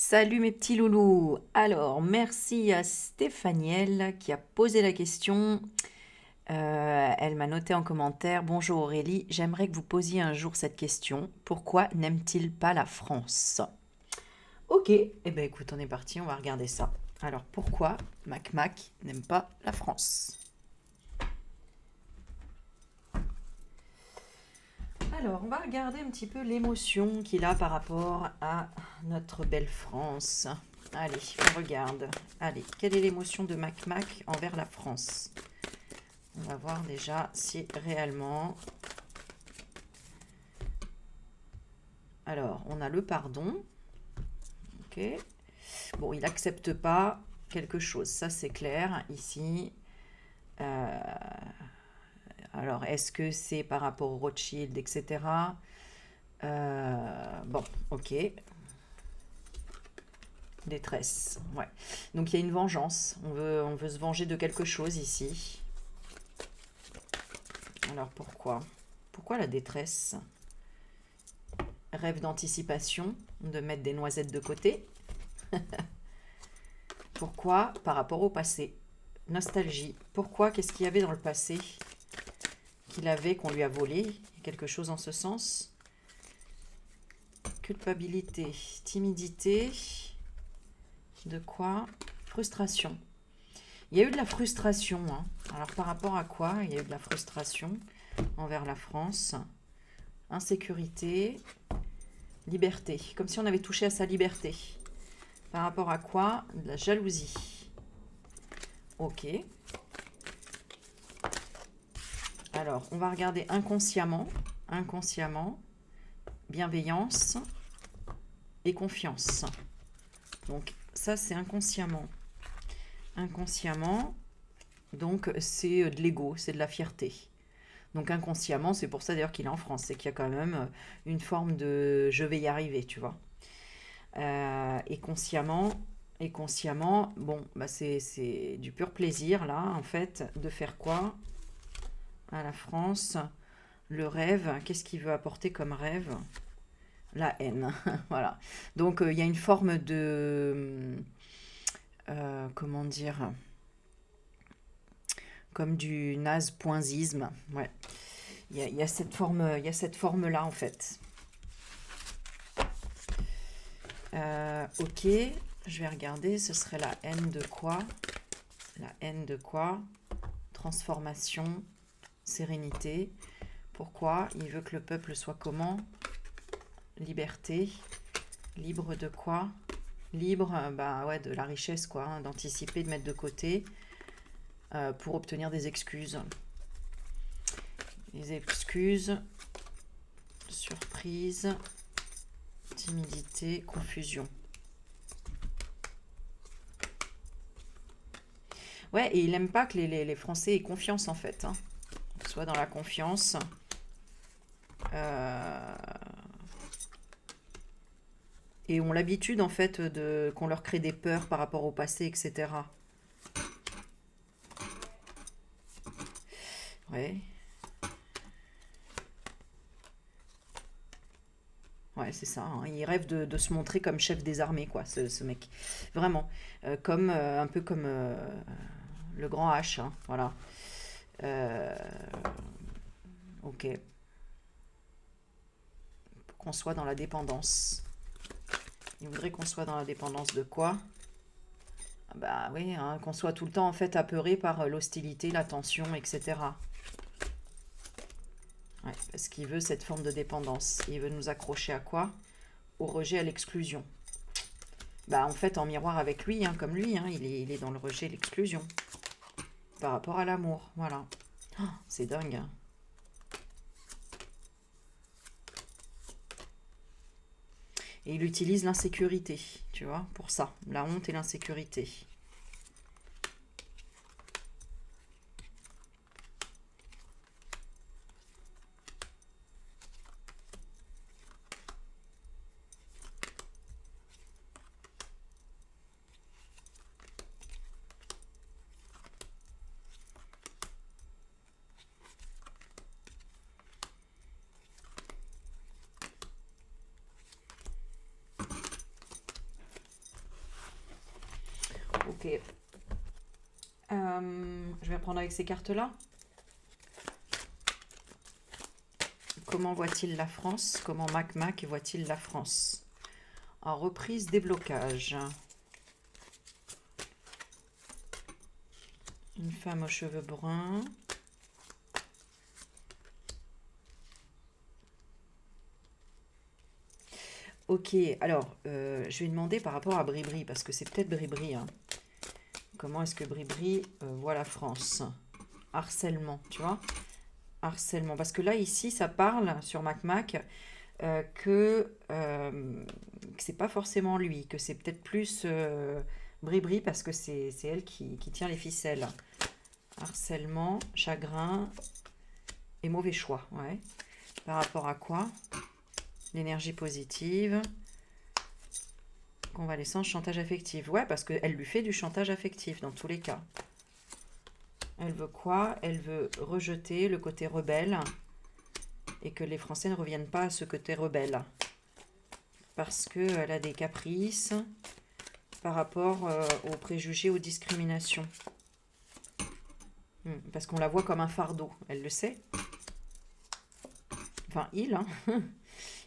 Salut mes petits loulous. Alors, merci à Stéphanielle qui a posé la question. Elle m'a noté en commentaire: Bonjour Aurélie, j'aimerais que vous posiez un jour cette question. Pourquoi n'aime-t-il pas la France? Ok, eh ben écoute, on est parti, on va regarder ça. Alors, pourquoi Mac Mac n'aime pas la France? Alors, on va regarder un petit peu l'émotion qu'il a par rapport à notre belle France. Allez, on regarde. Allez, quelle est l'émotion de Mac Mac envers la France? On va voir déjà si réellement... Alors, on a le pardon. Ok. Bon, il n'accepte pas quelque chose, ça c'est clair ici. Euh, alors, est-ce que c'est par rapport au Rothschild, etc. Bon, ok. Détresse, ouais. Donc il y a une vengeance. On veut se venger de quelque chose ici. Alors pourquoi? Pourquoi la détresse? Rêve d'anticipation, de mettre des noisettes de côté. Pourquoi? Par rapport au passé. Nostalgie. Pourquoi? Qu'est-ce qu'il y avait dans le passé qu'il avait, qu'on lui a volé? Quelque chose en ce sens. Culpabilité, timidité. De quoi? Frustration. Il y a eu de la frustration, hein. Alors par rapport à quoi? Il y a eu de la frustration envers la France. Insécurité, liberté. Comme si on avait touché à sa liberté. Par rapport à quoi? De la jalousie. Ok. Alors, on va regarder inconsciemment. Inconsciemment, bienveillance et confiance. Donc, ça, c'est inconsciemment. Inconsciemment, donc, c'est de l'ego, c'est de la fierté. Donc, inconsciemment, c'est pour ça d'ailleurs qu'il est en France. C'est qu'il y a quand même une forme de je vais y arriver, tu vois. Et consciemment, bon, bah c'est du pur plaisir, là, en fait, de faire quoi à la France? Le rêve, qu'est-ce qu'il veut apporter comme rêve? La haine, voilà. Donc, il y a une forme de... comment dire? Comme du naze-poinzisme, ouais. Il y a cette forme, il y a cette forme-là, en fait. Ok, je vais regarder, ce serait la haine de quoi? La haine de quoi? Transformation, sérénité. Pourquoi? Il veut que le peuple soit comment? Liberté. Libre de quoi? Libre, bah ouais, de la richesse, quoi, hein, d'anticiper, de mettre de côté pour obtenir des excuses. Les excuses, surprise, timidité, confusion. Ouais, et il n'aime pas que les Français aient confiance, en fait, hein. Soit dans la confiance. Euh, et ont l'habitude, en fait, qu'on leur crée des peurs par rapport au passé, etc. Ouais. Ouais, c'est ça, hein. Il rêve de se montrer comme chef des armées, quoi, ce mec. Vraiment. Comme, un peu comme le grand H, hein, voilà. Euh, ok. Pour qu'on soit dans la dépendance. Il voudrait qu'on soit dans la dépendance de quoi? Ah bah oui, hein, qu'on soit tout le temps, en fait, apeuré par l'hostilité, la tension, etc. Ouais, parce qu'il veut cette forme de dépendance. Il veut nous accrocher à quoi? Au rejet, à l'exclusion. Bah, en fait, en miroir avec lui, hein, comme lui, hein, il est dans le rejet, l'exclusion. Par rapport à l'amour, voilà. Oh, c'est dingue, hein. Et il utilise l'insécurité, tu vois, pour ça. La honte et l'insécurité. Ok. Je vais reprendre avec ces cartes-là. Comment voit-il la France? Comment Mac voit-il la France? En reprise, déblocage. Une femme aux cheveux bruns. Ok, alors, je vais demander par rapport à Bribri, parce que c'est peut-être Bribri. Hein. Comment est-ce que Bribri voit la France? Harcèlement, tu vois? Harcèlement. Parce que là, ici, ça parle sur Mac que c'est pas forcément lui, que c'est peut-être plus Bribri, parce que c'est elle qui tient les ficelles. Harcèlement, chagrin et mauvais choix, ouais. Par rapport à quoi? L'énergie positive. Convalescence, chantage affectif. Ouais, parce qu'elle lui fait du chantage affectif dans tous les cas. Elle veut quoi? Elle veut rejeter le côté rebelle et que les Français ne reviennent pas à ce côté rebelle. Parce qu'elle a des caprices par rapport aux préjugés, aux discriminations. Parce qu'on la voit comme un fardeau, elle le sait. Enfin, il, hein.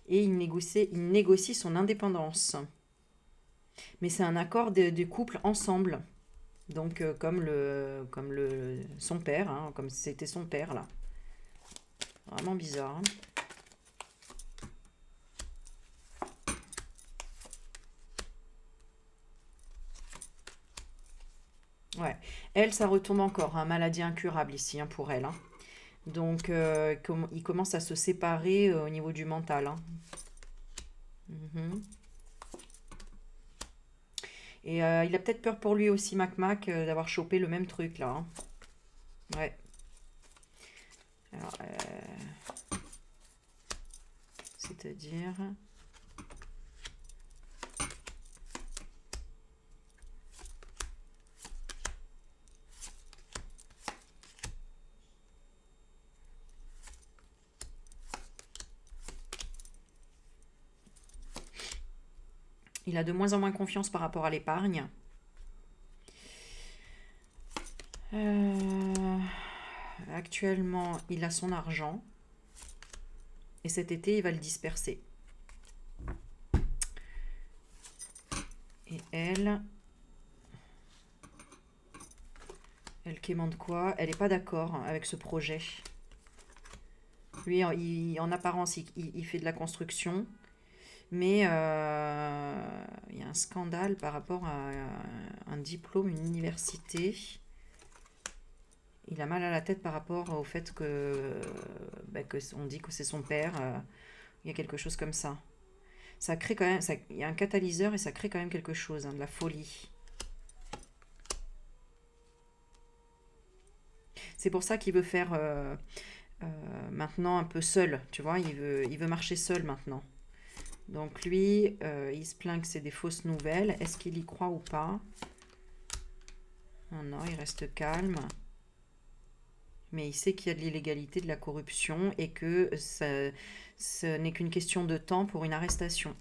Et il négocie son indépendance. Mais c'est un accord de couple ensemble. Donc, comme son père, hein, comme c'était son père, là. Vraiment bizarre. Hein. Ouais. Elle, ça retombe encore. Hein, maladie incurable ici, hein, pour elle. Hein. Donc, il commence à se séparer au niveau du mental. Hein. Et il a peut-être peur pour lui aussi, Mac, d'avoir chopé le même truc, là. Hein. Ouais. Alors, c'est-à-dire... Il a de moins en moins confiance par rapport à l'épargne. Actuellement, il a son argent. Et cet été, il va le disperser. Et elle quémande quoi? Elle n'est pas d'accord avec ce projet. Lui, en apparence, il fait de la construction. Mais il y a un scandale par rapport à un diplôme, une université. Il a mal à la tête par rapport au fait que on dit que c'est son père. Il y a quelque chose comme ça. Ça crée quand même, il y a un catalyseur et ça crée quand même quelque chose, hein, de la folie. C'est pour ça qu'il veut faire maintenant un peu seul, tu vois. Il veut marcher seul maintenant. Donc lui, il se plaint que c'est des fausses nouvelles. Est-ce qu'il y croit ou pas? Non, il reste calme. Mais il sait qu'il y a de l'illégalité, de la corruption et que ce n'est qu'une question de temps pour une arrestation.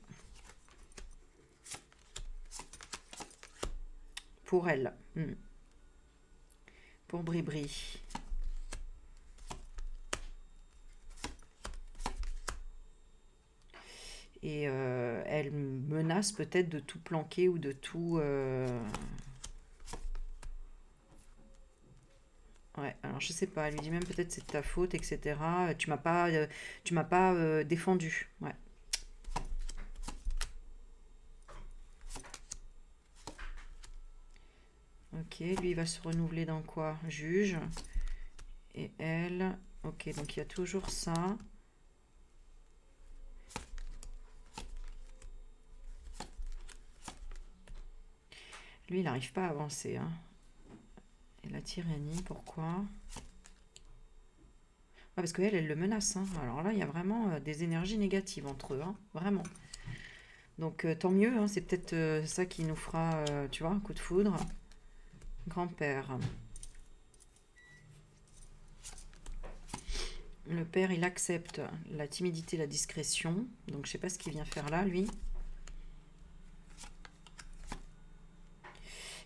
Pour elle. Pour Bribri. Et elle menace peut-être de tout planquer ou de tout... Ouais, alors je sais pas, elle lui dit même peut-être c'est de ta faute, etc. Tu m'as pas défendu. Ouais. Ok, lui il va se renouveler dans quoi? Juge. Et elle... Ok, donc il y a toujours ça. Lui, il n'arrive pas à avancer. Hein. Et la tyrannie, pourquoi? Parce qu'elle, elle le menace. Hein. Alors là, il y a vraiment des énergies négatives entre eux. Hein. Vraiment. Donc tant mieux. Hein. C'est peut-être ça qui nous fera, tu vois, un coup de foudre. Grand-père. Le père, il accepte la timidité, la discrétion. Donc je sais pas ce qu'il vient faire là, lui.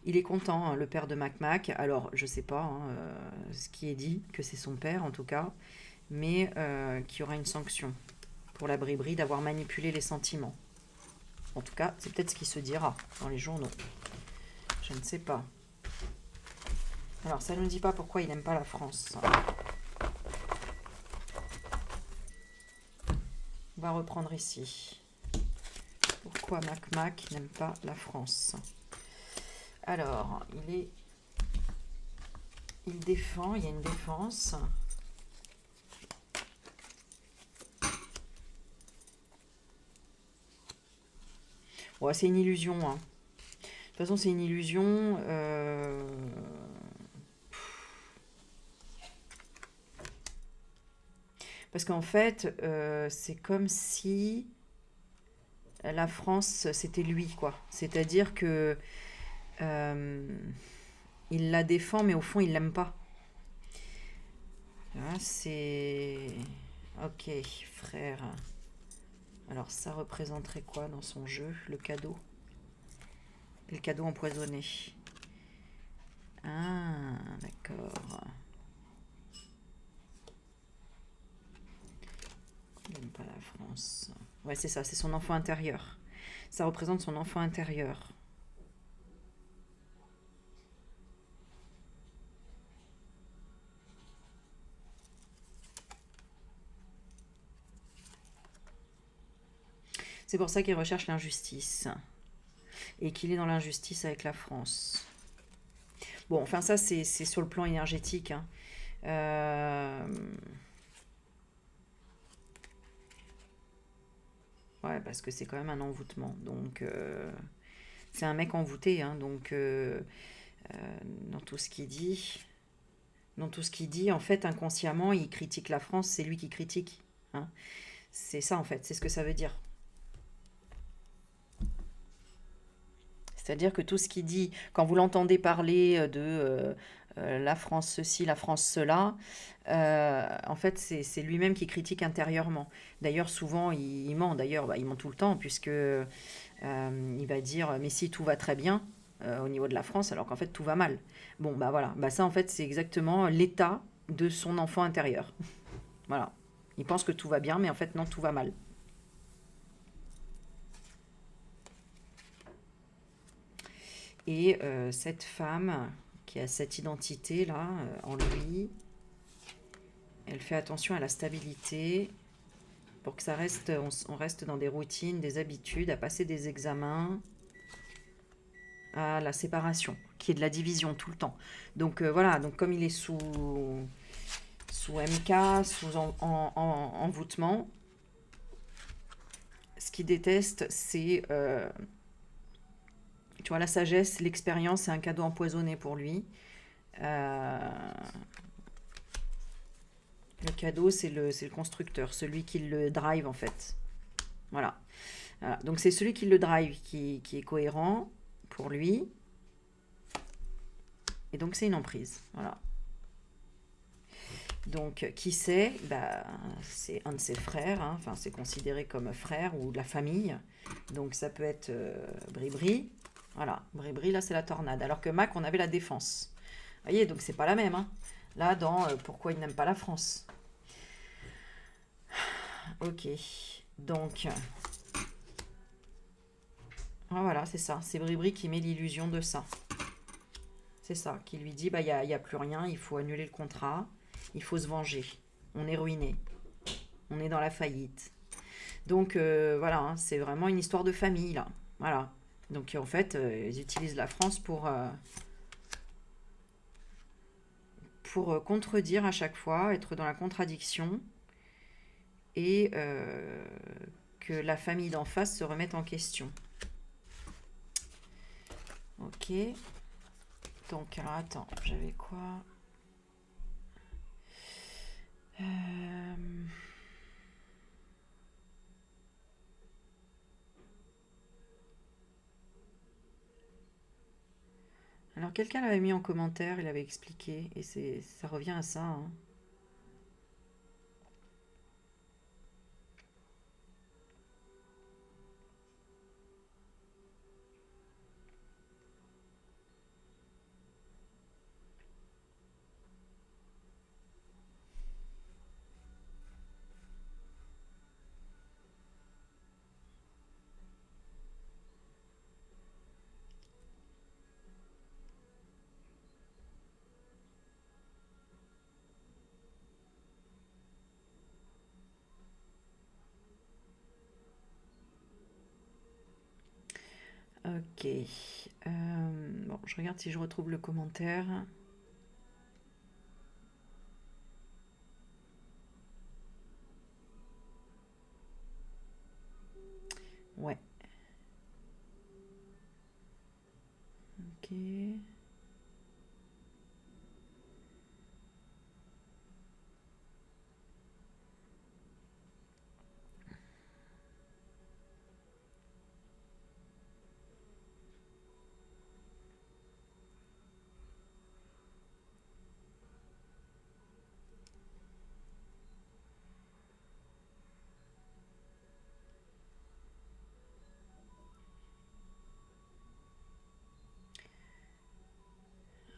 Il est content, hein, le père de Mac Mac. Alors, je sais pas hein, ce qui est dit, que c'est son père en tout cas, mais qu'il y aura une sanction pour la Bribri d'avoir manipulé les sentiments. En tout cas, c'est peut-être ce qui se dira dans les journaux. Je ne sais pas. Alors, ça ne nous dit pas pourquoi il n'aime pas la France. On va reprendre ici. Pourquoi Mac Mac n'aime pas la France? Alors, il défend, il y a une défense. Ouais, c'est une illusion. Hein. De toute façon, c'est une illusion. Parce qu'en fait, c'est comme si la France, c'était lui, quoi. C'est-à-dire que il la défend, mais au fond, il l'aime pas. Ah, c'est... Ok, frère. Alors, ça représenterait quoi dans son jeu? Le cadeau. Le cadeau empoisonné. Ah, d'accord. Il n'aime pas la France. Ouais, c'est ça, c'est son enfant intérieur. Ça représente son enfant intérieur. C'est pour ça qu'il recherche l'injustice. Et qu'il est dans l'injustice avec la France. Bon, enfin ça, c'est sur le plan énergétique. Hein. Ouais, parce que c'est quand même un envoûtement. Donc, c'est un mec envoûté. Hein, donc, dans tout ce qu'il dit... Dans tout ce qu'il dit, en fait, inconsciemment, il critique la France, c'est lui qui critique. Hein. C'est ça, en fait, c'est ce que ça veut dire. C'est-à-dire que tout ce qu'il dit, quand vous l'entendez parler de la France ceci, la France cela, en fait, c'est lui-même qui critique intérieurement. D'ailleurs, souvent, il ment. D'ailleurs, bah, il ment tout le temps, puisque il va dire, mais si tout va très bien au niveau de la France, alors qu'en fait, tout va mal. Bon, bah voilà. Bah, ça, en fait, c'est exactement l'état de son enfant intérieur. Voilà. Il pense que tout va bien, mais en fait, non, tout va mal. Et cette femme qui a cette identité-là en lui, elle fait attention à la stabilité pour que ça reste, on reste dans des routines, des habitudes, à passer des examens, à la séparation, qui est de la division tout le temps. Donc voilà, donc comme il est sous MK, sous envoûtement, ce qu'il déteste, c'est tu vois, la sagesse, l'expérience, c'est un cadeau empoisonné pour lui. Le cadeau, c'est le constructeur, celui qui le drive en fait. Voilà. Voilà. Donc c'est celui qui le drive qui est cohérent pour lui. Et donc c'est une emprise. Voilà. Donc qui c'est? Bah, c'est un de ses frères. Hein. Enfin, c'est considéré comme frère ou de la famille. Donc ça peut être Bribri. Voilà. Bribri, là, c'est la tornade. Alors que Mac, on avait la défense. Vous voyez, donc c'est pas la même. Hein. Là, dans pourquoi il n'aime pas la France. Ok. Donc... Ah, voilà, c'est ça. C'est Bribri qui met l'illusion de ça. C'est ça, qui lui dit, bah, il n'y a plus rien, il faut annuler le contrat, il faut se venger. On est ruiné. On est dans la faillite. Donc, voilà, hein, c'est vraiment une histoire de famille, là. Voilà. Donc, en fait, ils utilisent la France pour contredire à chaque fois, être dans la contradiction, et que la famille d'en face se remette en question. Ok. Donc, alors, attends, j'avais quoi? Alors, quelqu'un l'avait mis en commentaire, il avait expliqué, et ça revient à ça. Hein. Ok. Bon, je regarde si je retrouve le commentaire. Ouais. Ok.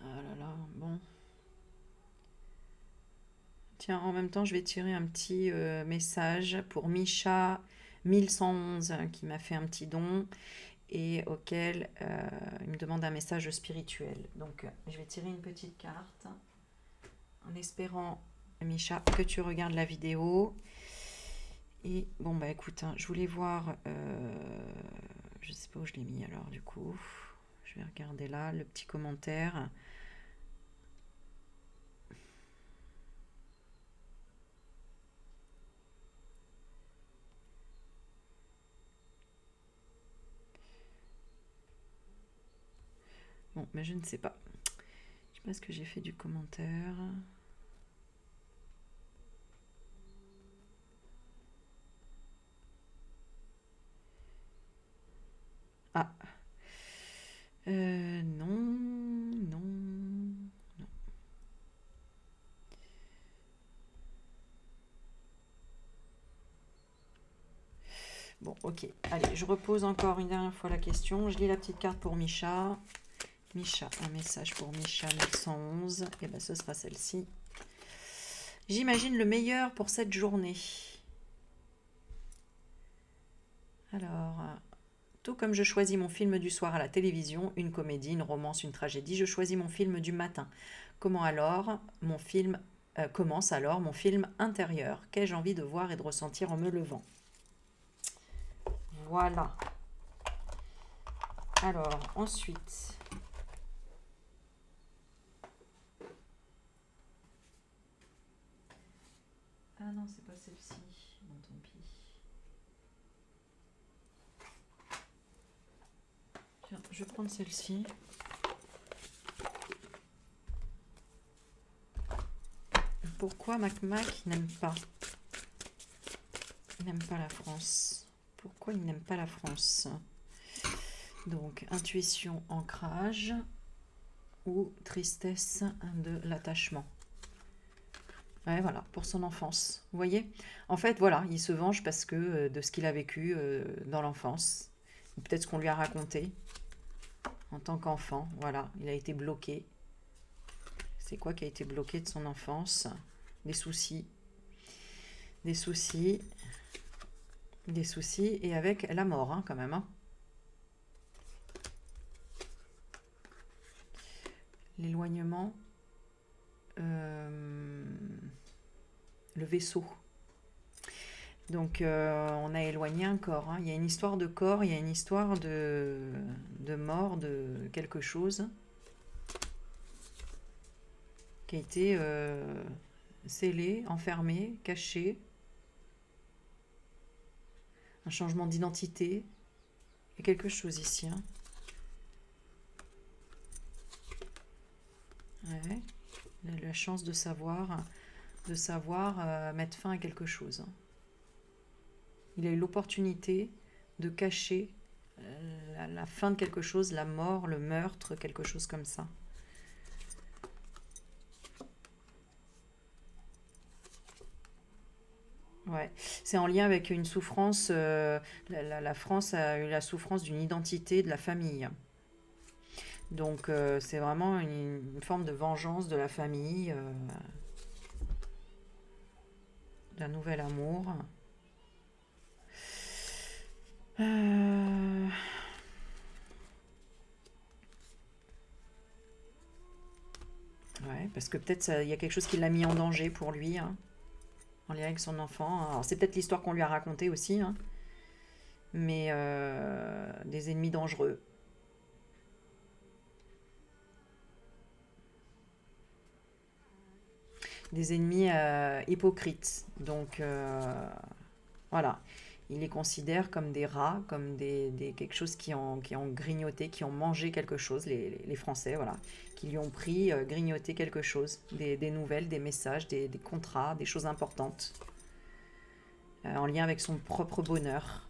Ah là là, bon. Tiens, en même temps, je vais tirer un petit message pour Micha 1111 qui m'a fait un petit don et auquel il me demande un message spirituel. Donc, je vais tirer une petite carte en espérant, Micha, que tu regardes la vidéo. Et bon, bah écoute, hein, je voulais voir, je sais pas où je l'ai mis alors du coup. Je vais regarder là le petit commentaire. Bon, mais je ne sais pas. Je sais pas ce que j'ai fait du commentaire. Ah. Non, non, non. Bon, ok. Allez, je repose encore une dernière fois la question. Je lis la petite carte pour Micha. Micha, un message pour Micha 1111. Et bien, ce sera celle-ci. J'imagine le meilleur pour cette journée. Alors, tout comme je choisis mon film du soir à la télévision, une comédie, une romance, une tragédie, je choisis mon film du matin. Comment alors mon film commence alors mon film intérieur? Qu'ai-je envie de voir et de ressentir en me levant? Voilà. Alors, ensuite. Ah non, c'est pas celle-ci. Bon, tant pis. Tiens, je vais prendre celle-ci. Pourquoi Mac n'aime pas? Il n'aime pas la France. Pourquoi il n'aime pas la France? Donc, intuition, ancrage ou tristesse de l'attachement. Ouais, voilà, pour son enfance. Vous voyez? En fait, voilà, il se venge parce que de ce qu'il a vécu dans l'enfance. Peut-être ce qu'on lui a raconté en tant qu'enfant. Voilà, il a été bloqué. C'est quoi qui a été bloqué de son enfance? Des soucis. Des soucis. Des soucis. Et avec la mort, hein, quand même. Hein. L'éloignement. Le vaisseau. Donc, on a éloigné un corps. Hein. Il y a une histoire de corps, il y a une histoire de mort, de quelque chose qui a été scellé, enfermé, caché. Un changement d'identité. Il y a quelque chose ici. Hein. Ouais. Il a la chance de savoir mettre fin à quelque chose. Hein. Il a eu l'opportunité de cacher la fin de quelque chose, la mort, le meurtre, quelque chose comme ça. Ouais, c'est en lien avec une souffrance. La France a eu la souffrance d'une identité de la famille. Donc c'est vraiment une forme de vengeance de la famille, d'un nouvel amour. Ouais, parce que peut-être il y a quelque chose qui l'a mis en danger pour lui, hein, en lien avec son enfant. Alors c'est peut-être l'histoire qu'on lui a racontée aussi, hein, mais des ennemis dangereux. des ennemis hypocrites. Donc, voilà. Il les considère comme des rats, comme quelque chose qui ont grignoté, qui ont mangé quelque chose, les Français, voilà, qui lui ont pris, grignoté quelque chose, des nouvelles, des messages, des contrats, des choses importantes, en lien avec son propre bonheur.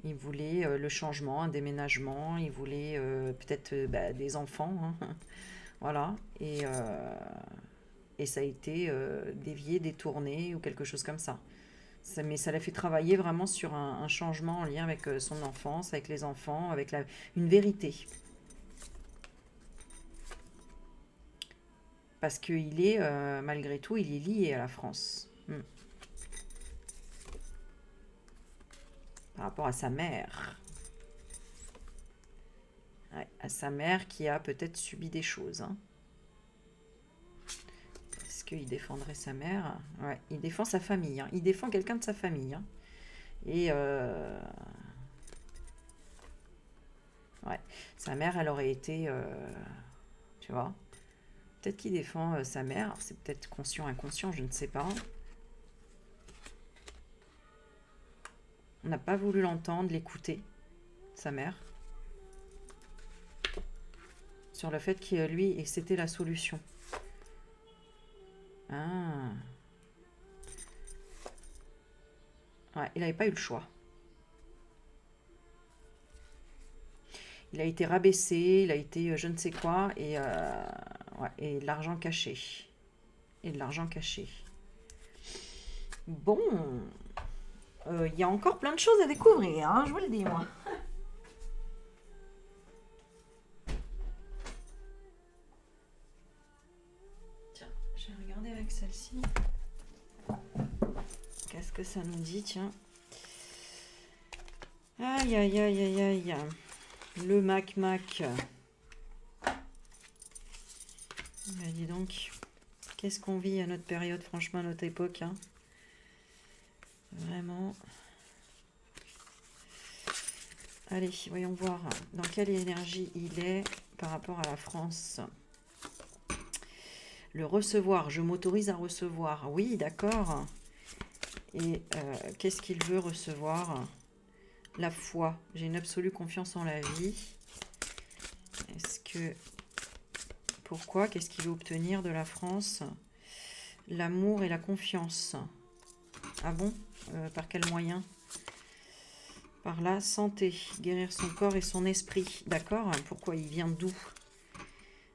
Il voulait le changement, un déménagement, il voulait peut-être des enfants, hein, voilà, et ça a été dévié, détourné ou quelque chose comme ça. Mais ça l'a fait travailler vraiment sur un changement en lien avec son enfance, avec les enfants, avec une vérité. Parce qu'il est, malgré tout, il est lié à la France. Par rapport à sa mère. Ouais, à sa mère qui a peut-être subi des choses. Hein. Est-ce qu'il défendrait sa mère? Ouais, il défend sa famille. Hein. Il défend quelqu'un de sa famille. Hein. Et ouais, sa mère, elle aurait été, tu vois, peut-être qu'il défend sa mère. C'est peut-être conscient, inconscient, je ne sais pas. On n'a pas voulu l'entendre, l'écouter, sa mère, sur le fait que lui, et c'était la solution. Ah. Ouais, il n'avait pas eu le choix. Il a été rabaissé, il a été je ne sais quoi, ouais, et de l'argent caché. Et de l'argent caché. Bon, il y a encore plein de choses à découvrir, hein, je vous le dis, moi. Tiens, je vais regarder avec celle-ci. Qu'est-ce que ça nous dit, tiens. Aïe, aïe, aïe, aïe, aïe. Le Mac. Bah, dis donc, qu'est-ce qu'on vit à notre période, franchement, à notre époque, hein. Vraiment. Allez, voyons voir dans quelle énergie il est par rapport à la France. Le recevoir, je m'autorise à recevoir. Oui, d'accord. Et qu'est-ce qu'il veut recevoir? La foi. J'ai une absolue confiance en la vie. Est-ce que... Pourquoi? Qu'est-ce qu'il veut obtenir de la France? L'amour et la confiance. Ah bon? Par quel moyen? Par la santé. Guérir son corps et son esprit. D'accord? Pourquoi? Il vient d'où?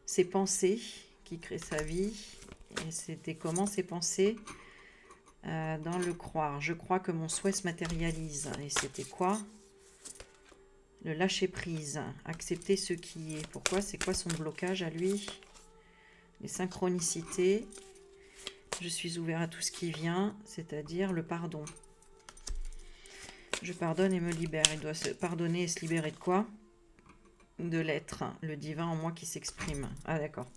Ses pensées qui créent sa vie. Et c'était comment ses pensées? Dans le croire. Je crois que mon souhait se matérialise. Et c'était quoi? Le lâcher prise. Accepter ce qui est. Pourquoi? C'est quoi son blocage à lui? Les synchronicités. Je suis ouvert à tout ce qui vient, c'est-à-dire le pardon. Je pardonne et me libère. Il doit se pardonner et se libérer de quoi? De l'être, le divin en moi qui s'exprime. Ah d'accord.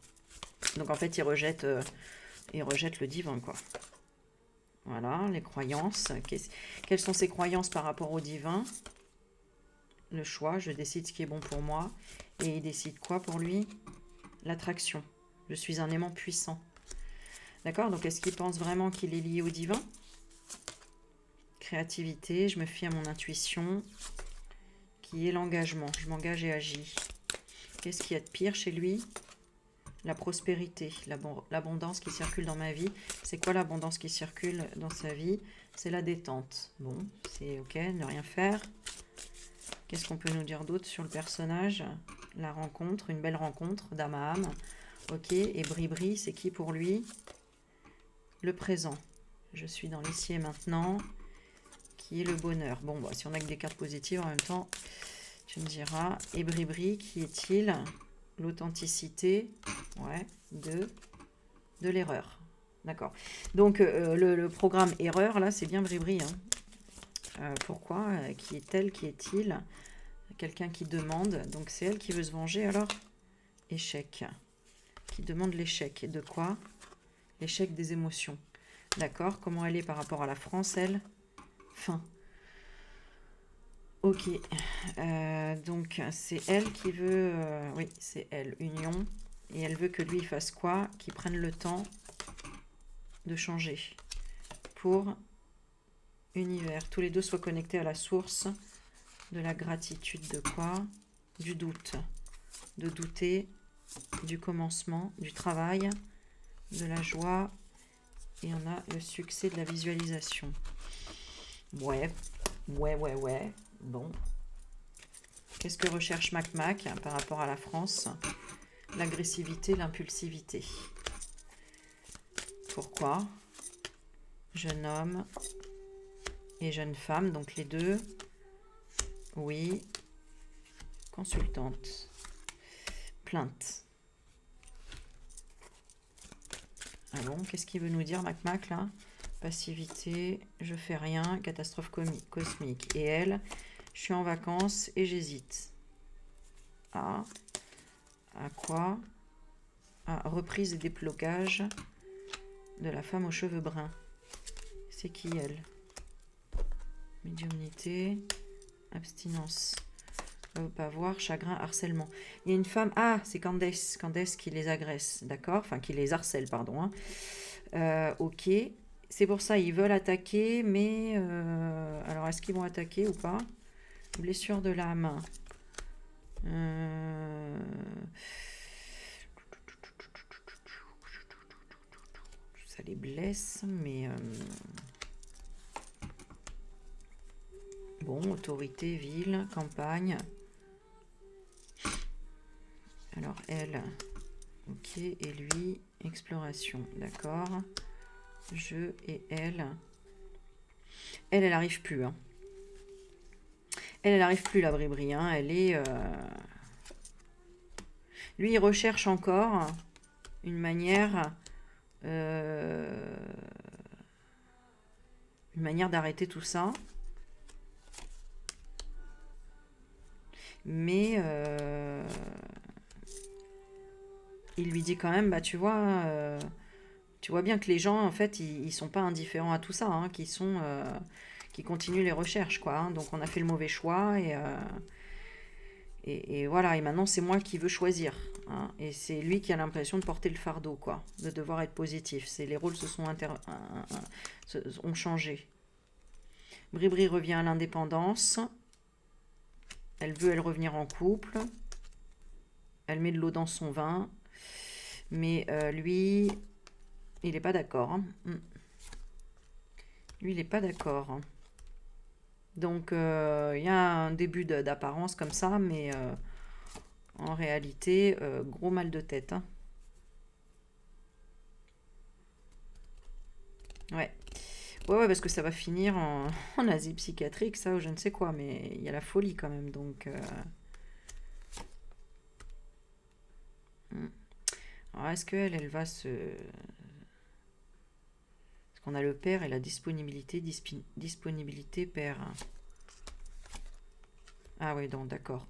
Donc en fait, il rejette le divin, quoi. Voilà, les croyances. Quelles sont ses croyances par rapport au divin? Le choix, je décide ce qui est bon pour moi. Et il décide quoi pour lui? L'attraction. Je suis un aimant puissant. D'accord? Donc est-ce qu'il pense vraiment qu'il est lié au divin? Créativité, je me fie à mon intuition, qui est l'engagement. Je m'engage et agis. Qu'est-ce qu'il y a de pire chez lui? La prospérité, l'abondance qui circule dans ma vie. C'est quoi l'abondance qui circule dans sa vie? C'est la détente. Bon, c'est ok, ne rien faire. Qu'est-ce qu'on peut nous dire d'autre sur le personnage? La rencontre, une belle rencontre d'âme à âme. Ok, et Bribri, c'est qui pour lui? Le présent. Je suis dans l'ici et maintenant, qui est le bonheur. Bon, bah, si on a que des cartes positives en même temps, tu me diras. Et Bribri, qui est-il? L'authenticité, ouais, de l'erreur. D'accord. Donc, le programme erreur, là, c'est bien Bribri. Hein. Pourquoi? Qui est-elle? Qui est-il? Quelqu'un qui demande. Donc, c'est elle qui veut se venger, alors? Échec. Qui demande l'échec. Et de quoi? L'échec des émotions. D'accord. Comment elle est par rapport à la France, elle? Fin. Ok. Donc, c'est elle qui veut... oui, c'est elle. Union. Et elle veut que lui, il fasse quoi? Qu'il prenne le temps de changer. Pour univers. Tous les deux soient connectés à la source de la gratitude. De quoi? Du doute. De douter du commencement, du travail, de la joie. Et on a le succès de la visualisation. Ouais. Bon. Qu'est-ce que recherche Mac par rapport à la France? L'agressivité, l'impulsivité. Pourquoi? Jeune homme et jeune femme, donc les deux. Oui. Consultante. Plainte. Ah bon, qu'est-ce qu'il veut nous dire, Mac là? Passivité, je fais rien, catastrophe cosmique. Et elle, je suis en vacances et j'hésite. À quoi? À reprise et déblocage de la femme aux cheveux bruns. C'est qui elle? Médiumnité, abstinence. On ne veut pas voir, chagrin, harcèlement. Il y a une femme, ah, c'est Candace qui les agresse, d'accord? Enfin, qui les harcèle, pardon. Hein. Ok, c'est pour ça, ils veulent attaquer, mais... alors, est-ce qu'ils vont attaquer ou pas? Blessure de l'âme. Ça les blesse, mais... Bon, autorité, ville, campagne. Alors, elle, ok, et lui, exploration, d'accord. Je et elle. Elle n'arrive plus. Hein. Elle n'arrive plus, la Bribri. Hein. Elle est... Lui, il recherche encore une manière... une manière d'arrêter tout ça. Mais il lui dit quand même, bah tu vois bien que les gens, en fait, ils sont pas indifférents à tout ça, hein, qui continuent les recherches, quoi. Hein. Donc on a fait le mauvais choix et voilà. Et maintenant c'est moi qui veux choisir, hein, et c'est lui qui a l'impression de porter le fardeau, quoi, de devoir être positif. C'est les rôles ont changé. Bribri revient à l'indépendance. Elle veut revenir en couple. Elle met de l'eau dans son vin. Mais lui, il n'est pas d'accord. Hein. Lui, il n'est pas d'accord. Hein. Donc, il y a un début d'apparence comme ça, mais en réalité, gros mal de tête. Hein. Ouais. Ouais, parce que ça va finir en asile psychiatrique, ça, ou je ne sais quoi, mais il y a la folie quand même, donc... Alors, est-ce qu'elle, elle va se... Parce qu'on a le père et la disponibilité, disponibilité père. Ah oui, donc d'accord.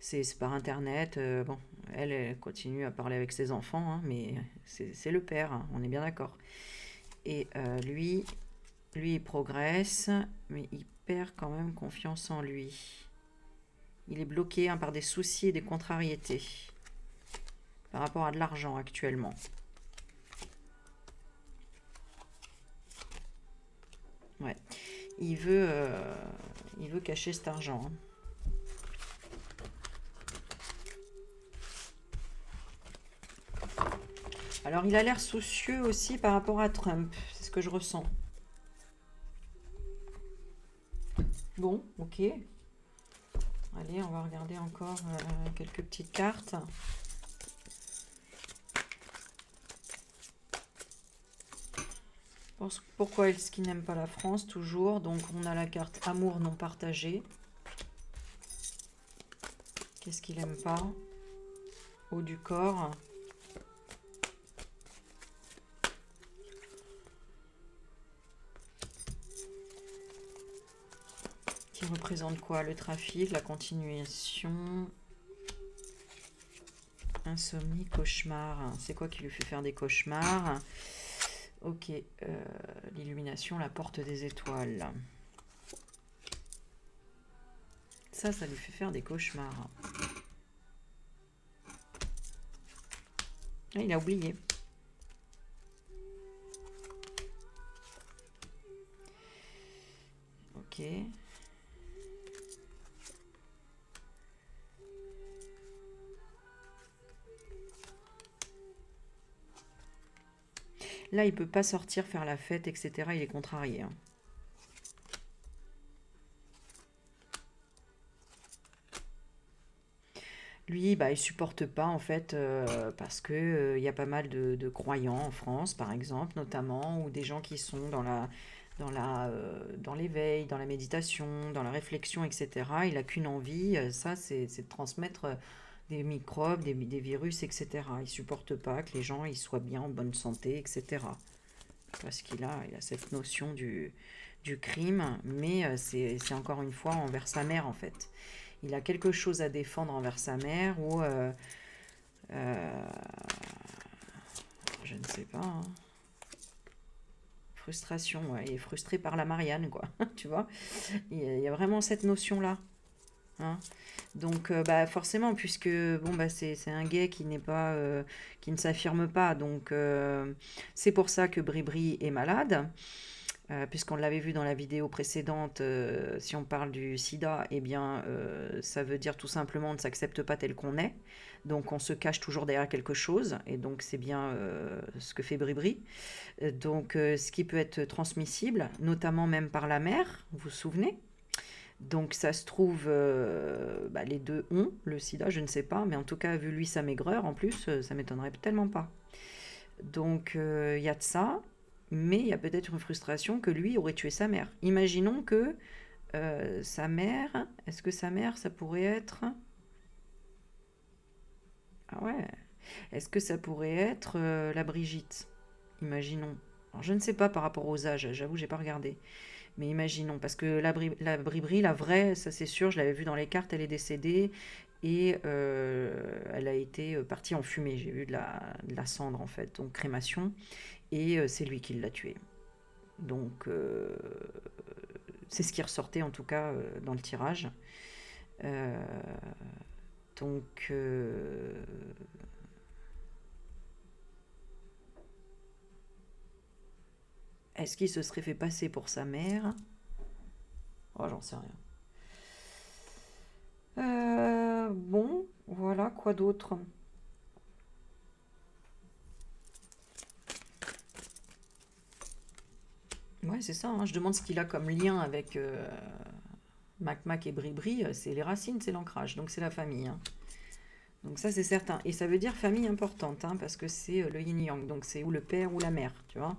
C'est par Internet. Bon, elle continue à parler avec ses enfants, hein, mais c'est le père, hein, on est bien d'accord. Et lui, il progresse, mais il perd quand même confiance en lui. Il est bloqué, hein, par des soucis et des contrariétés par rapport à de l'argent actuellement. Ouais. Il veut cacher cet argent. Hein. Alors, il a l'air soucieux aussi par rapport à Trump. C'est ce que je ressens. Bon, ok. Allez, on va regarder encore quelques petites cartes. Pourquoi est-ce qu'il n'aime pas la France? Toujours. Donc, on a la carte amour non partagé. Qu'est-ce qu'il n'aime pas? Haut du corps. Qui représente quoi? Le trafic, la continuation, insomnie, cauchemar. C'est quoi qui lui fait faire des cauchemars? Ok, l'illumination, la porte des étoiles. Ça lui fait faire des cauchemars. Ah, il a oublié. Ok. Là, il peut pas sortir faire la fête, etc. Il est contrarié. Hein. Lui, bah, il supporte pas en fait parce que il y a pas mal de croyants en France, par exemple, notamment, ou des gens qui sont dans l'éveil, dans la méditation, dans la réflexion, etc. Il a qu'une envie, ça, c'est de transmettre des microbes, des virus, etc. Il supporte pas que les gens ils soient bien en bonne santé, etc. Parce il a cette notion du crime, mais c'est encore une fois envers sa mère en fait. Il a quelque chose à défendre envers sa mère ou euh, je ne sais pas. Hein. Frustration, ouais. Il est frustré par la Marianne, quoi. Tu vois, il y a vraiment cette notion-là. Hein. Donc, bah, forcément, puisque bon, bah, c'est un gay qui n'est pas, qui ne s'affirme pas. Donc, c'est pour ça que Bribri est malade. Puisqu'on l'avait vu dans la vidéo précédente, si on parle du sida, eh bien, ça veut dire tout simplement on ne s'accepte pas tel qu'on est. Donc on se cache toujours derrière quelque chose, et donc c'est bien ce que fait Bribri. Donc ce qui peut être transmissible, notamment même par la mère, vous vous souvenez? Donc ça se trouve, bah, les deux ont le sida, je ne sais pas, mais en tout cas, vu lui sa maigreur, en plus, ça m'étonnerait tellement pas. Donc il y a de ça, mais il y a peut-être une frustration que lui aurait tué sa mère. Imaginons que sa mère, est-ce que sa mère, ça pourrait être... Ah ouais, est-ce que ça pourrait être la Brigitte? Imaginons. Alors, je ne sais pas par rapport aux âges, j'avoue, j'ai pas regardé. Mais imaginons, parce que la Bribri, la vraie, ça c'est sûr, je l'avais vue dans les cartes, elle est décédée et elle a été partie en fumée. J'ai vu de la cendre en fait, donc crémation, et c'est lui qui l'a tuée. Donc, c'est ce qui ressortait en tout cas dans le tirage. Euh, donc, est-ce qu'il se serait fait passer pour sa mère? Oh, j'en sais rien. Bon, voilà, quoi d'autre? Ouais, c'est ça, hein, je demande ce qu'il a comme lien avec Mac Mac et Bribri, c'est les racines, c'est l'ancrage, donc c'est la famille. Hein. Donc ça, c'est certain. Et ça veut dire famille importante, hein, parce que c'est le yin-yang, donc c'est ou le père ou la mère, tu vois.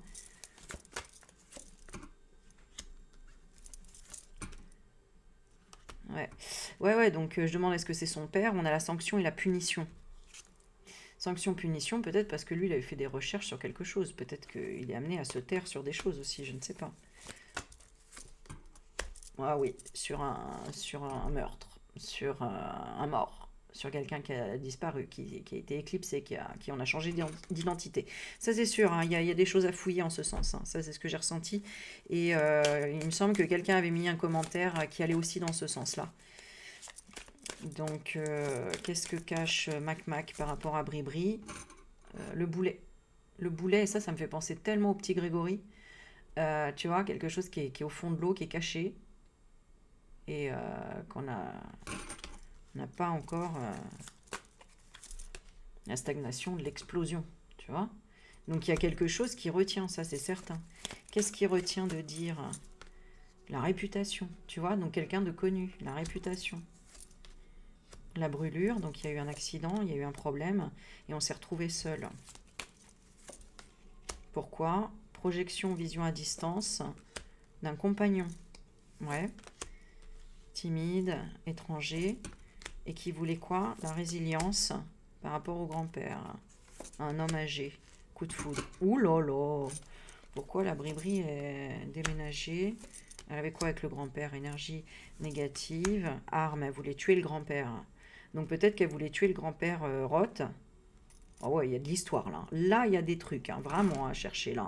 Ouais, ouais, donc je demande est-ce que c'est son père? On a la sanction et la punition. Sanction-punition, peut-être parce que lui, il avait fait des recherches sur quelque chose. Peut-être qu'il est amené à se taire sur des choses aussi, je ne sais pas. Ah oui, sur un meurtre, sur un mort, sur quelqu'un qui a disparu, qui a été éclipsé, qui en a changé d'identité. Ça c'est sûr, hein, il y a des choses à fouiller en ce sens. Hein. Ça c'est ce que j'ai ressenti. Et il me semble que quelqu'un avait mis un commentaire qui allait aussi dans ce sens-là. Donc, qu'est-ce que cache Mac Mac par rapport à Bribri? Le boulet. Le boulet, ça me fait penser tellement au petit Grégory. Tu vois, quelque chose qui est au fond de l'eau, qui est caché, et qu'on n'a pas encore la stagnation de l'explosion, tu vois. Donc il y a quelque chose qui retient, ça c'est certain. Qu'est-ce qui retient de dire la réputation, tu vois, donc quelqu'un de connu, la réputation. La brûlure, donc il y a eu un accident, il y a eu un problème, et on s'est retrouvé seul. Pourquoi? Projection, vision à distance d'un compagnon. Ouais. Timide, étranger, et qui voulait quoi? La résilience par rapport au grand-père. Un homme âgé. Coup de foudre. Ouh là là! Pourquoi la Bribri est déménagée? Elle avait quoi avec le grand-père? Énergie négative. Arme, elle voulait tuer le grand-père. Donc peut-être qu'elle voulait tuer le grand-père Roth. Oh ouais, il y a de l'histoire là. Là, il y a des trucs, hein, vraiment à chercher là.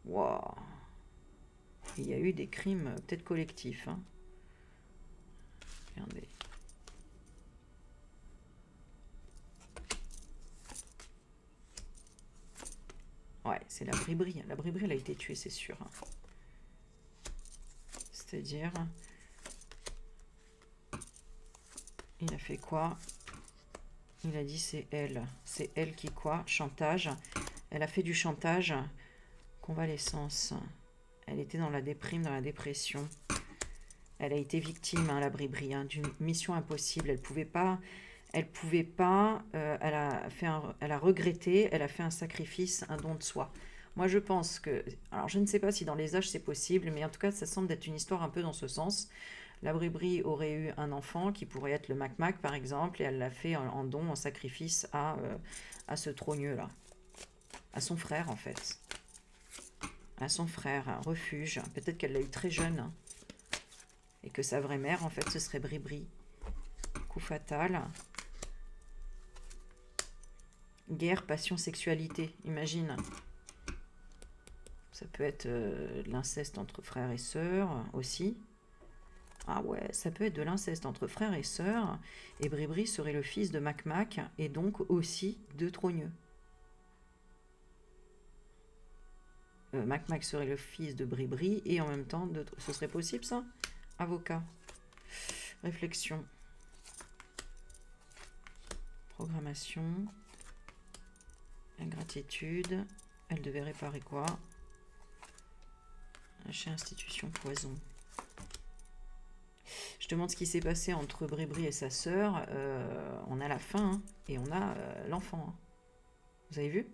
Waouh! Il y a eu des crimes peut-être collectifs. Hein. Regardez. c'est la Bribri. La Bribri, elle a été tuée, c'est sûr. C'est-à-dire... Il a fait quoi? Il a dit c'est elle. C'est elle qui quoi? Chantage. Elle a fait du chantage. Convalescence. Elle était dans la déprime, dans la dépression. Elle a été victime, hein, la Bribri, hein, d'une mission impossible. Elle pouvait pas... Elle pouvait pas... elle a regretté, elle a fait un sacrifice, un don de soi. Moi, je pense que... Alors, je ne sais pas si dans les âges c'est possible, mais en tout cas, ça semble être une histoire un peu dans ce sens. La Bribri aurait eu un enfant qui pourrait être le Mac-Mac, par exemple, et elle l'a fait en don, en sacrifice à ce trogneux-là. À son frère, en fait. À son frère, un refuge. Peut-être qu'elle l'a eu très jeune. Hein, et que sa vraie mère, en fait, ce serait Bribri. Coup fatal. Guerre, passion, sexualité. Imagine. Ça peut être l'inceste entre frères et sœurs aussi. Ah ouais, ça peut être de l'inceste entre frères et sœurs. Et Bribri serait le fils de Mac-Mac et donc aussi de Trogneux. Mac-Mac serait le fils de Bribri et en même temps, ce serait possible ça? Avocat. Réflexion. Programmation. Ingratitude. Elle devait réparer quoi? Chez institution poison. Je demande ce qui s'est passé entre Bribri et sa sœur. On a la fin hein, et on a l'enfant. Hein. Vous avez vu?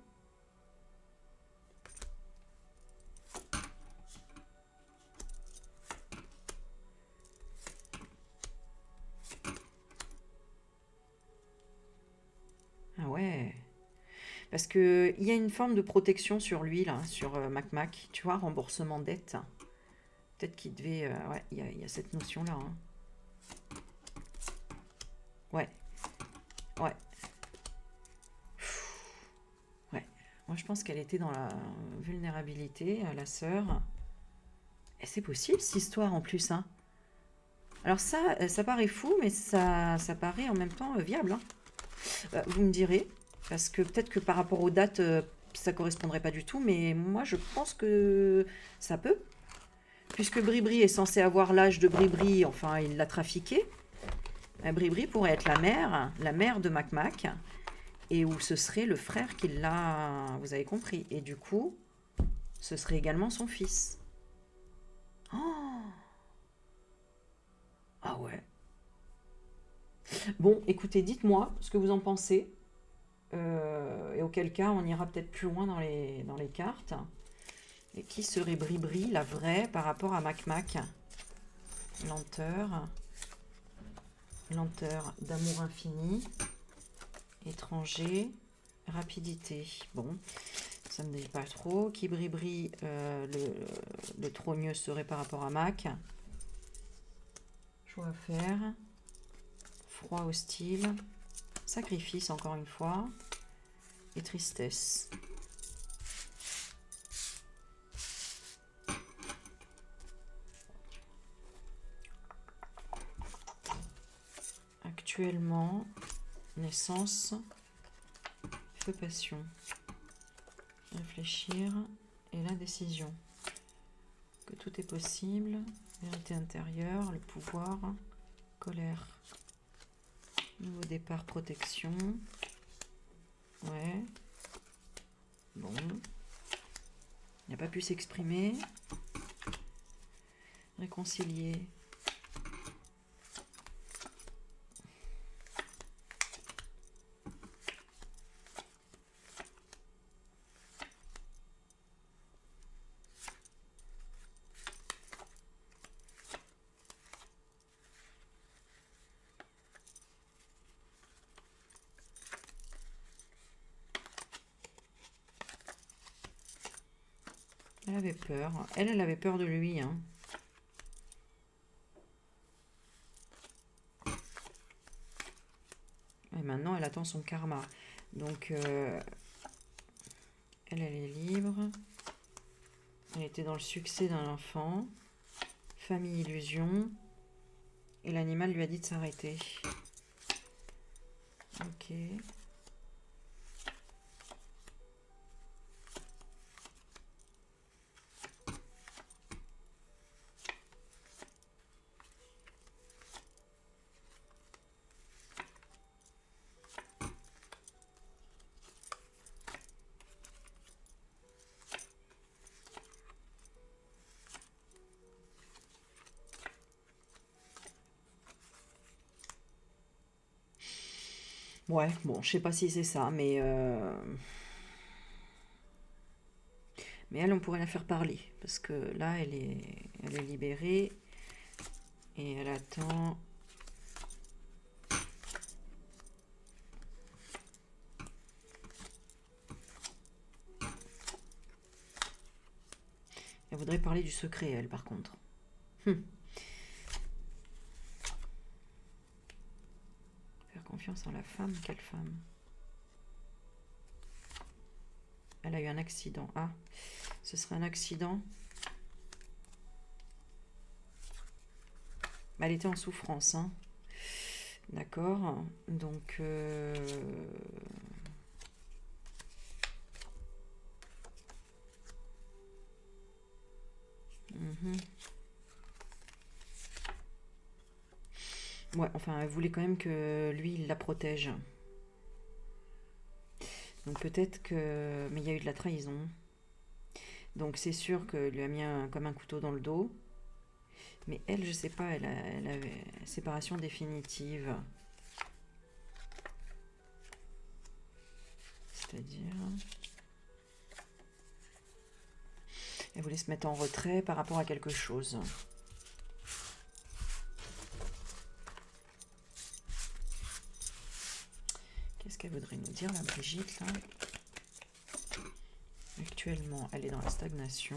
Ah ouais. Parce qu'il y a une forme de protection sur lui, là, sur Mac-Mac. Tu vois, remboursement dette. Peut-être qu'il devait... ouais, il y a cette notion-là. Hein. Ouais. Ouais. Ouais. Moi, je pense qu'elle était dans la vulnérabilité, la sœur. Et c'est possible, cette histoire, en plus. Hein. Alors ça paraît fou, mais ça paraît en même temps viable. Hein. Vous me direz, parce que peut-être que par rapport aux dates, ça correspondrait pas du tout, mais moi, je pense que ça peut. Puisque Bribri est censé avoir l'âge de Bribri, enfin, il l'a trafiqué. Bribri pourrait être la mère de Mac-Mac, et où ce serait le frère qui l'a... Vous avez compris. Et du coup, ce serait également son fils. Oh! Ah ouais. Bon, écoutez, dites-moi ce que vous en pensez. Et auquel cas, on ira peut-être plus loin dans les cartes. Et qui serait Bribri, la vraie, par rapport à Mac-Mac? Lenteur. Lenteur d'amour infini. Étranger. Rapidité. Bon, ça me dit pas trop. Qui Bribri, le trogneux serait par rapport à Mac. Choix à faire. Froid hostile. Sacrifice, encore une fois. Et tristesse. Actuellement, naissance, feu passion, réfléchir et l'indécision. Que tout est possible, vérité intérieure, le pouvoir, colère, nouveau départ, protection. Ouais. Bon. Il n'a pas pu s'exprimer. Réconcilier. Elle avait peur. Elle avait peur de lui. Hein. Et maintenant, elle attend son karma. Donc, elle est libre. Elle était dans le succès d'un enfant. Famille illusion. Et l'animal lui a dit de s'arrêter. Ok. Ouais, bon, je sais pas si c'est ça, mais elle, on pourrait la faire parler. Parce que là, elle est libérée. Et elle attend. Elle voudrait parler du secret, elle, par contre. Faire confiance en la femme. Quelle femme? Elle a eu un accident. Ah, ce serait un accident. Elle était en souffrance, hein. D'accord. Donc... Ouais, enfin, elle voulait quand même que lui, il la protège. Donc peut-être que... Mais il y a eu de la trahison. Donc c'est sûr que lui a mis comme un couteau dans le dos. Mais elle, je sais pas, elle avait séparation définitive. C'est-à-dire... Elle voulait se mettre en retrait par rapport à quelque chose. Qu'est-ce qu'elle voudrait nous dire, la Brigitte, là? Actuellement, elle est dans la stagnation.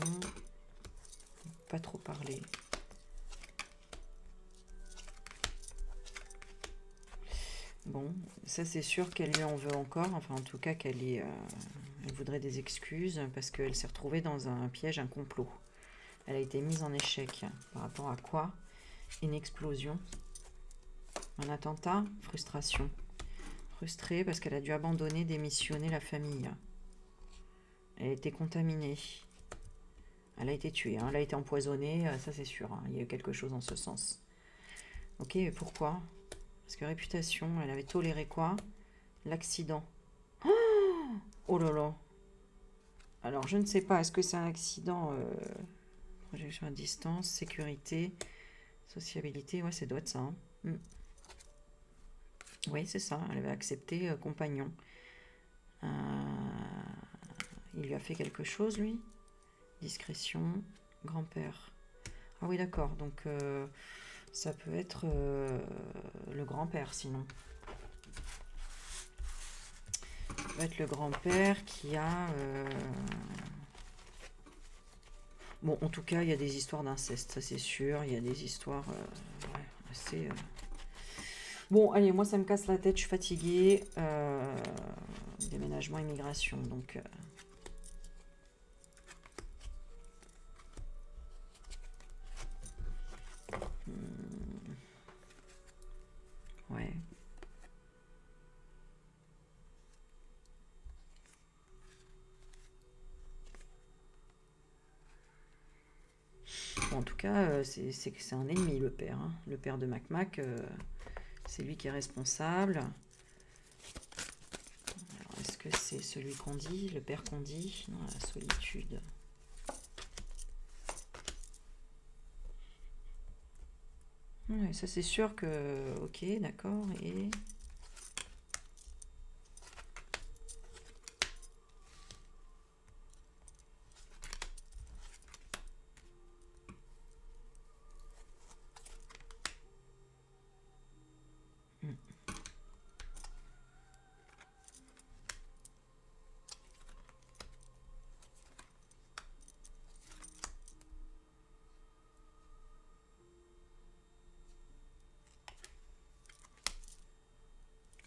Pas trop parler. Bon, ça c'est sûr qu'elle lui en veut encore. Enfin, en tout cas, elle voudrait des excuses parce qu'elle s'est retrouvée dans un piège, un complot. Elle a été mise en échec. Par rapport à quoi? Une explosion. Un attentat? Frustration. Frustrée parce qu'elle a dû abandonner, démissionner la famille. Elle a été contaminée. Elle a été tuée, hein. Elle a été empoisonnée, ça c'est sûr. Hein. Il y a eu quelque chose en ce sens. Ok, mais pourquoi? Parce que réputation, elle avait toléré quoi? L'accident. Oh là là. Alors, je ne sais pas, est-ce que c'est un accident projection à distance, sécurité, sociabilité? Ouais, ça doit être ça. Hein. Oui, c'est ça. Elle avait accepté compagnon. Il lui a fait quelque chose, lui? Discrétion, grand-père. Ah oui, d'accord. Donc, ça peut être le grand-père, sinon. Ça peut être le grand-père qui a... Bon, en tout cas, il y a des histoires d'inceste, ça c'est sûr. Il y a des histoires ouais, assez... Bon, allez, moi ça me casse la tête, je suis fatiguée. Déménagement, immigration, donc... Ouais. Bon, en tout cas, c'est un ennemi, le père. Hein. Le père de Mac, c'est lui qui est responsable. Alors, est-ce que c'est celui qu'on dit, le père qu'on dit? Non, la solitude. Ouais, ça c'est sûr que... Ok, d'accord, et...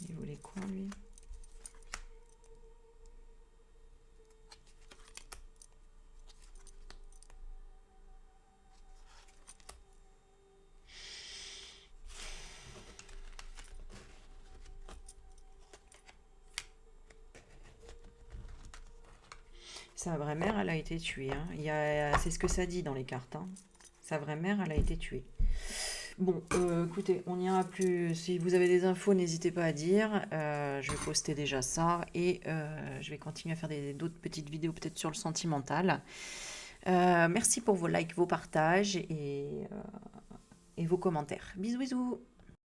Il voulait quoi, lui? Sa vraie mère, elle a été tuée. Hein. C'est ce que ça dit dans les cartes. Hein. Sa vraie mère, elle a été tuée. Bon, écoutez, on n'ira plus. Si vous avez des infos, n'hésitez pas à dire. Je vais poster déjà ça. Et je vais continuer à faire d'autres petites vidéos peut-être sur le sentimental. Merci pour vos likes, vos partages et vos commentaires. Bisous, bisous.